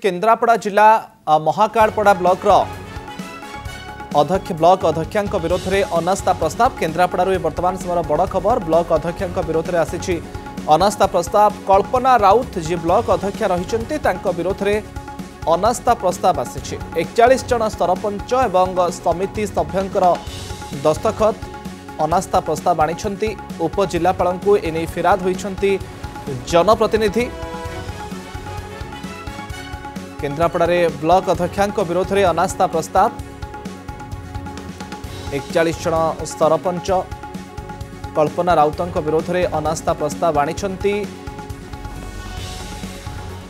केन्द्रापड़ा जिला Mahakalpada block block अध्यक्ष विरोध में अनास्था प्रस्ताव केन्द्रापड़ा वर्तमान समय बड़ खबर ब्लॉक अध्यक्ष विरोध में आसी अनास्था प्रस्ताव कल्पना राउत जी ब्लॉक अध्यक्ष रही विरोध में अनास्था प्रस्ताव आसी 41 जन सरपंच और समिति सभ्यंकर दस्तखत अनास्था प्रस्ताव आनी उपजिलापाल को एने फिराद होती जनप्रतिनिधि केन्द्रापड़ा ब्लॉक अध्यक्ष विरोध में अनास्था प्रस्ताव 41 जन सरपंच कल्पना राउत विरोध में अनास्था प्रस्ताव आनी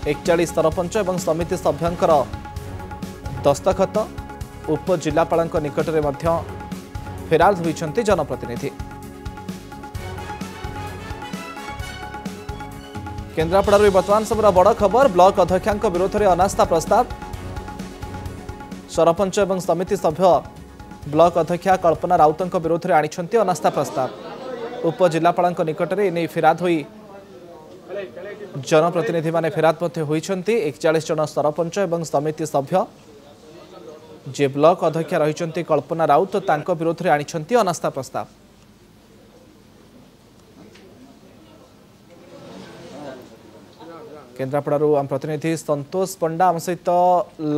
41 सरपंच और समिति सभ्यंकर दस्तखत उपजिलापाल निकट में फेराद होती जनप्रतिनिधि केन्द्रापड़ा वर्तमान समय बड़ खबर ब्लॉक अध्यक्ष विरोध में अनास्था प्रस्ताव सरपंच और समिति सभ्य ब्लॉक अध्यक्ष कल्पना राउत विरोध में आनी अनास्था प्रस्ताव उपजिलापाल निकट में फेराद होई जनप्रतिनिधि माने फेराद होती 41 जन सरपंच और समिति सभ्य जे ब्लॉक अध्यक्ष रही कल्पना राउत विरोध में आनी अनास्था प्रस्ताव। केन्द्रापड़ारू आम प्रतिनिधि संतोष पंडा आम सहित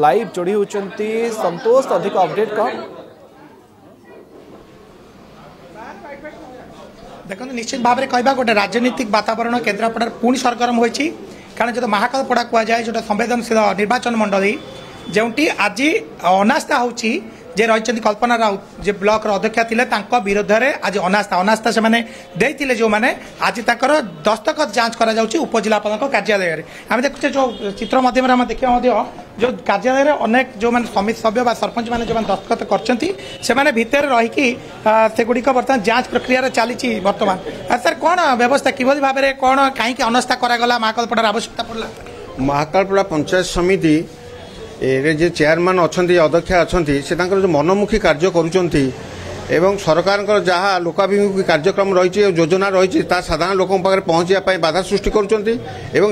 लाइव जोड़ी होती। संतोष अधिक अपडेट कौन देखो निश्चित भाव में कहवा गोटे राजनीतिक वातावरण केन्द्रापड़ा पुणी सरगरम होती कारण जो महाकालपड़ा कहुए जो संवेदनशील निर्वाचन मंडली जोटी आज अनास्था होची जे रही कल्पना राउत जे ब्लॉक अध्यक्ष थे विरोध में आज अनास्था से देते जो मैंने आज तक दस्तखत जांच करा उपजिलापाल कार्यालय आम देखुचे जो चित्र माध्यम देखा जो कार्यालय अनेक जो मैंने समिति सभ्य सरपंच मैंने जो दस्तखत कर भितर रहीकि सेगुड़िक बर्तमान जांच प्रक्रिया चली बर्तमान सर कौन व्यवस्था किभली भाव में कौन कहीं अनास्था करागला महाकालपड़ार आवश्यकता पड़ा महाकालपड़ा पंचायत समिति जे चेयरमैन अच्छा अध्यक्ष अच्छा से जो मनमुखी कार्य करुँच सरकार जहाँ लोकाभिमुखी कार्यक्रम रही योजना रही साधारण लोक पाखे पहुँचापी बाधा सृष्टि करुँच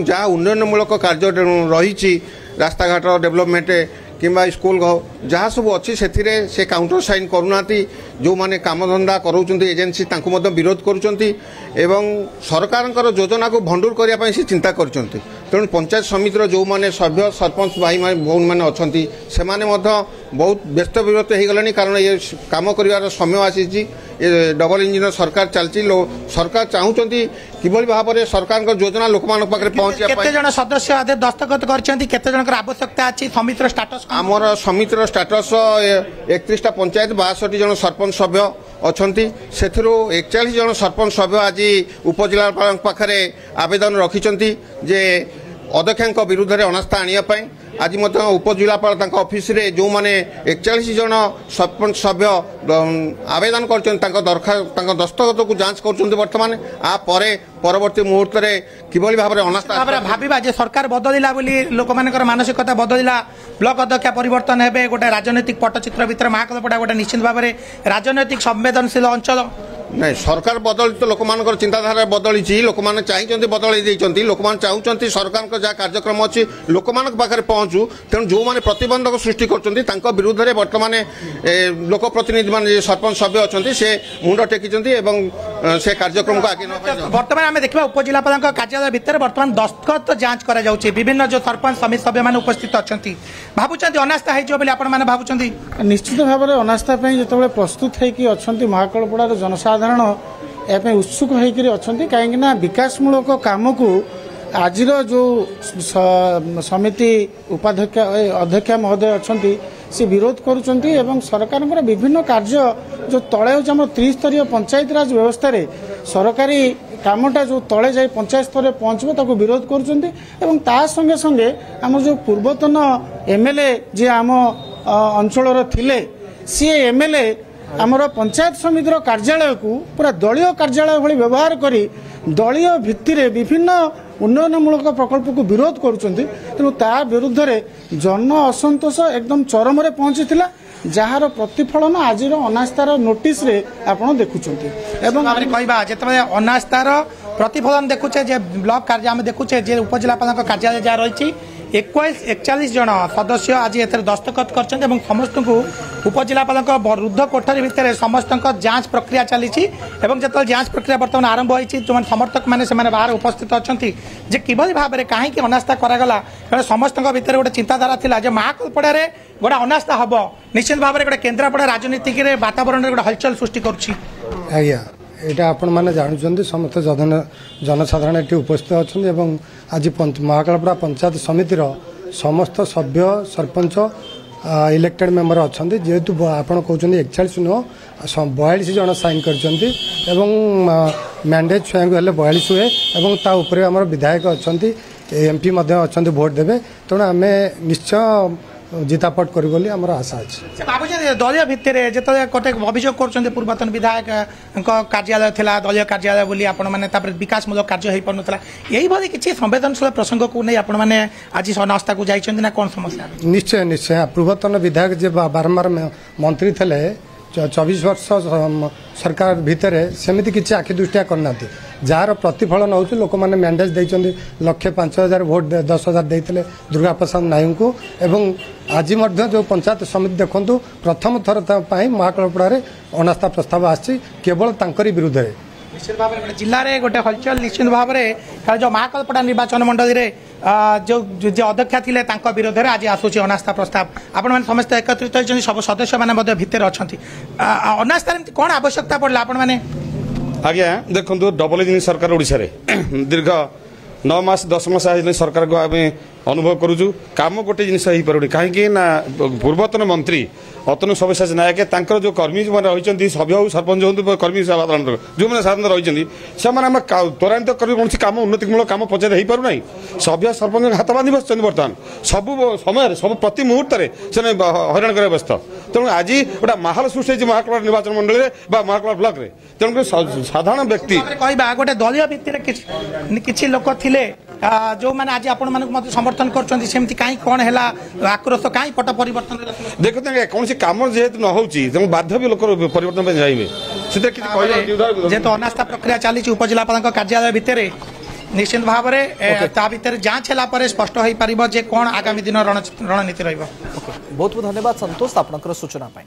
जहाँ उन्नयनमूलक कार्य रही रास्ताघाट डेवलपमेंट किंबा स्कूल जहाँ सब अच्छी से काउंटर साइन करूना जो माने कामधंदा कराउछन्ती एजेंसी तांको मध्य विरोध करुँच सरकार योजना को भंडूर करने से चिंता करुँच तेणु पंचायत समितिर जो माने सभ्य सरपंच भाई भौन मैंने अच्छा से बहुत व्यस्त विरत हो गले कारण ये कम कर समय आसी ये डबल इंजिन सरकार चलती सरकार चाहूँगी किभली भाव में सरकार योजना लोक पाखे पहुँचा सदस्य दस्तखत कर आवश्यकता अच्छी समितिर स्टाटस आमर समितिर स्टाटस 31टा पंचायत 62 जन सरपंच सभ्य अच्छा से 41 जन सरपंच सभ्य आज उपजिलापाल पाखे आवेदन रखिंट जे अध्यक्ष विरुद्ध में अनास्था आने आज उपजिलापाल ऑफिस रे जो माने 41 जन सरपंच सभ्य आवेदन कर दस्तखत को जांच कर बर्तमान आ परवर्ती मुहूर्त में किभली भाव में अनास्था भाविबा जे सरकार बदलिला बोली लोक मानकर मानसिकता बदलिला ब्लॉक अध्यक्ष परिवर्तन हेबे गोटे राजनैतिक पट्टचित्र भितर महाकालपड़ा गोटे निश्चित भाव में राजनैतिक संवेदनशील अंचल नहीं सरकार बदली तो लोक मान चिंताधारा बदली लोक मैंने चाहिए बदल लोक मैंने चाहते सरकार जहाँ कार्यक्रम अच्छी लोक मान पाखे पहुँचू तेणु जो मैंने प्रतिबंधक सृष्टि कर विरुद्ध में बर्तमान लोक प्रतिनिधि मान सरपंच सभ्य अच्छा से मुंड टेकी से कार्यक्रम को आगे बर्तमान आम देखा उपजिलापाल कार्यालय भितर बर्तमान दस्तखत जांच करा विभिन्न जो सरपंच समिति सभ्य मान उपस्थित अच्छा भावुं अनास्था हो भावुं निश्चित भाव में अनास्था जो प्रस्तुत होती महाकालपड़ार जनसाधारण या उत्सुक होकर अच्छा कहीं विकासमूलक कम को आज जो समिति उपाध्यक्ष अध्यक्ष महोदय अच्छा सी विरोध करुँच सरकार विभिन्न कार्य जो तले होम त्रिस्तरीय पंचायत राज व्यवस्था रे सरकारी कामटा जो तले जाए पंचायत स्तर पहुँचब ताको विरोध करुँच संगे संगे आम जो पूर्वतन एमएलए जी आम अंचल थिले सी एमएलए आमर पंचायत समितिर कार्यालय को पूरा दलीय कार्यालय भली व्यवहार करी दलीय भित्ति रे विभिन्न उन्नयनमूलक प्रकल्प को विरोध करुँच तेणु ता विरुद्ध में जन असंतोष एकदम चरम रे पहुंची जार प्रतिफलन आज अनास्थार नोटिस रे आपण देखुछंती एवं कहबा जेतबे अनास्थार प्रतिफलन देखुचे जे ब्लॉक कार्य आम देखुचे जे उपजिलापाल कार्यालय जहाँ रही 41 जन सदस्य आज एथर दस्तखत करछन्ते एवं समस्त को उपजिलापालक रुद्ध कोठरी भितर समस्त जांच प्रक्रिया चली जब जांच प्रक्रिया बर्तमान आरंभ होती जो समर्थक मैंने से बाहर उपस्थित अच्छा जे किभली भाव में कहीं अनास्था करागला कारण समस्त भितर गोटे चिंताधारा थिला जे महाकल्पड़े गोटे अनास्था हम निश्चित भाव में गोटे केन्द्रापड़ा राजनीतिक वातावरण गोटे हलचल सृष्टि करुच्ची आज्ञा यहाँ आपण मैंने जानते समस्त जनसाधारण ये उपस्थित अच्छा आज महाकालपड़ा पंचायत समितिर समस्त सभ्य सरपंच इलेक्टेड मेंबर अच्छा जेहेतु आपड़ कहते 41 नुह 42 जन साइन कर मैंडेज छुआ हेल्ले 42 हुए और आम विधायक अच्छा एमपी अच्छा भोट देवे तेणु आम निश्चय जितापट कर आशा अच्छे भाई दलीय भित्तिर जो गोटे अभियोग कर पूर्वतन विधायक कार्यालय थिला दलीय कार्यालय बोली आपण मैंने विकासमूलक कार्य हो पार्ला यही भाई किसी संवेदनशील प्रसंग को नहीं आपण मैंने आज अनास्था को जाइए ना कौन समस्या निश्चय निश्चय पूर्वतन विधायक जे बारंबार मंत्री थे 24 वर्ष सरकार भितर सेमती किसी आखि दृष्टिया करना जार प्रतिफलन हो लोक मैंने मैंडेज देते 1,05,000 भोट 10,000 देते दुर्गा प्रसाद नायक को एवं आज जो पंचायत समिति देखु प्रथम थर महाकालपड़ा अनास्था प्रस्ताव आसी केवल तांकरी विरुद्ध में निश्चित भाव में जिले में गोटे हलचल निश्चित भाव में जो महाकालपड़ा निर्वाचन मंडल जो अध्यक्ष थे विरोध में आज आसूँ अनास्था प्रस्ताव आपण मैंने समस्त एकत्रित होती सब सदस्य मैंने भितर अच्छा अनास्था कौन आवश्यकता पड़ा आपण मैंने आज्ञा देखो डबल इंजिन सरकार ओडिशा रे दीर्घ 9 मास 10 मास सरकार को आम अनुभव करूँ काम गोटे जिन हो पारे कहीं पूर्वतन मंत्री अतनु सब्यसाची नायक तांकर जो कर्मी जो रही सभ्य हो सरपंच हो कर्मी साधारण जो मैंने साधारण रही से त्वरान्वित कर कौन काम उन्नतिमूलक काम पचार हो पार ना सभ्य सरपंच हाथ बांधि बस बर्तमान सब समय सब प्रति मुहूर्त से हईराण कर व्यस्त तेणु आज गोटे माहौल सृष्टि महाकाल निर्वाचन मंडल में महाकाल ब्लॉक में तेणुक साधारण व्यक्ति कह गोटे दलीय भित्तिर किसी लोक थे जो मैंने आज आपण मानक समर्थन करमती कहीं कौन है आक्रोश कहीं पट परिवर्तन देखते कौन कम जेहेतु न हो बाध्य भी लोक परिवर्तन चाहिए जेहेतु अनास्था प्रक्रिया चली उपजिलापाल कार्यालय भितर निश्चित भाव में भितर जांच है स्पष्ट हो पार जे कौन आगामी दिन रणनीति रही। बहुत बहुत धन्यवाद संतोष आपनकर सूचना पाई।